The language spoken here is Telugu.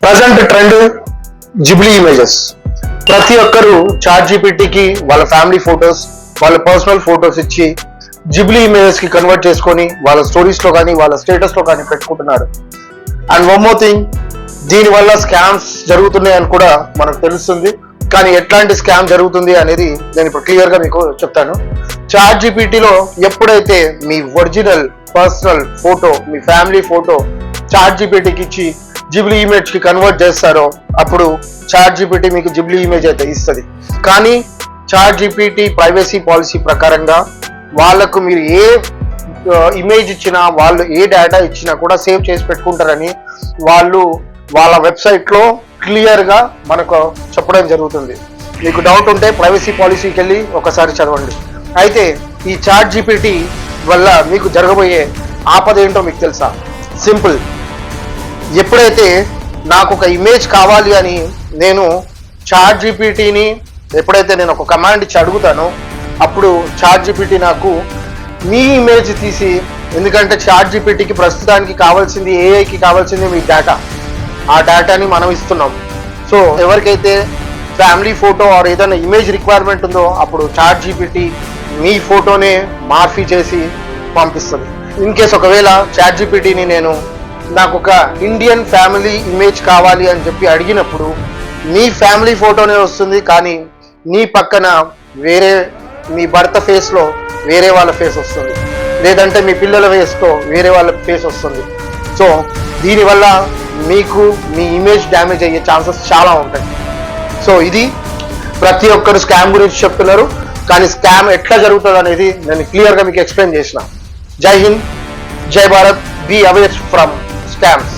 Present trend Ghibli images. ప్రతి ఒక్కరు చాట్ జీపీటీకి వాళ్ళ ఫ్యామిలీ ఫొటోస్, వాళ్ళ పర్సనల్ ఫొటోస్ ఇచ్చి జిబ్లీ ఇమేజెస్ కి కన్వర్ట్ చేసుకొని వాళ్ళ స్టోరీస్ లో కానీ వాళ్ళ స్టేటస్ లో కానీ పెట్టుకుంటున్నారు. అండ్ వన్ మోర్ థింగ్, దీనివల్ల స్కామ్స్ జరుగుతున్నాయని కూడా మనకు తెలుస్తుంది. కానీ ఎట్లాంటి స్కామ్ జరుగుతుంది అనేది నేను ఇప్పుడు క్లియర్ గా మీకు చెప్తాను. చాట్ జీపీటీలో ఎప్పుడైతే మీ ఒరిజినల్ పర్సనల్ ఫోటో, మీ ఫ్యామిలీ ఫోటో చాట్ జీపీటీకి ఇచ్చి జిబ్లీ ఇమేజ్ కి కన్వర్ట్ చేస్తారో అప్పుడు చాట్ జీపీటీ మీకు జిబ్లీ ఇమేజ్ అయితే ఇస్తుంది. కానీ చాట్ జీపీటీ ప్రైవసీ పాలసీ ప్రకారంగా వాళ్ళకు మీరు ఏ ఇమేజ్ ఇచ్చినా, వాళ్ళు ఏ డేటా ఇచ్చినా కూడా సేవ్ చేసి పెట్టుకుంటారని వాళ్ళు వాళ్ళ వెబ్సైట్ లో క్లియర్ గా మనకు చెప్పడం జరుగుతుంది. మీకు డౌట్ ఉంటే ప్రైవసీ పాలసీకి వెళ్ళి ఒకసారి చదవండి. అయితే ఈ చాట్ జీపీటీ వల్ల మీకు జరగబోయే ఆపద ఏంటో మీకు తెలుసా? సింపుల్. ఎప్పుడైతే నాకు ఒక ఇమేజ్ కావాలి అని నేను చాట్ జీపీటీని ఎప్పుడైతే నేను ఒక కమాండ్ ఇచ్చి అడుగుతానో అప్పుడు చాట్ జీపీటీ నాకు మీ ఇమేజ్ తీసి, ఎందుకంటే చాట్ జీపీటీకి ప్రస్తుతానికి కావాల్సింది, ఏఐకి కావాల్సింది మీ డేటా. ఆ డేటాని మనం ఇస్తున్నాం. సో ఎవరికైతే ఫ్యామిలీ ఫోటో ఆర్ ఏదైనా ఇమేజ్ రిక్వైర్మెంట్ ఉందో అప్పుడు చాట్ జీపీటీ మీ ఫోటోనే మార్ఫీ చేసి పంపిస్తుంది. ఇన్ కేస్ ఒకవేళ చాట్ జీపీటీని నేను నాకు ఒక ఇండియన్ ఫ్యామిలీ ఇమేజ్ కావాలి అని చెప్పి అడిగినప్పుడు మీ ఫ్యామిలీ ఫోటోనే వస్తుంది, కానీ మీ పక్కన వేరే మీ భర్త ఫేస్లో వేరే వాళ్ళ ఫేస్ వస్తుంది, లేదంటే మీ పిల్లల ఫేస్తో వేరే వాళ్ళ ఫేస్ వస్తుంది. సో దీనివల్ల మీకు మీ ఇమేజ్ డ్యామేజ్ అయ్యే ఛాన్సెస్ చాలా ఉంటాయి. సో ఇది ప్రతి ఒక్కరు స్కామ్ గురించి చెప్తున్నారు, కానీ స్కామ్ ఎట్లా జరుగుతుంది అనేది నేను క్లియర్గా మీకు ఎక్స్ప్లెయిన్ చేసిన. Jai Hind, Jai Bharat, be aware from scams.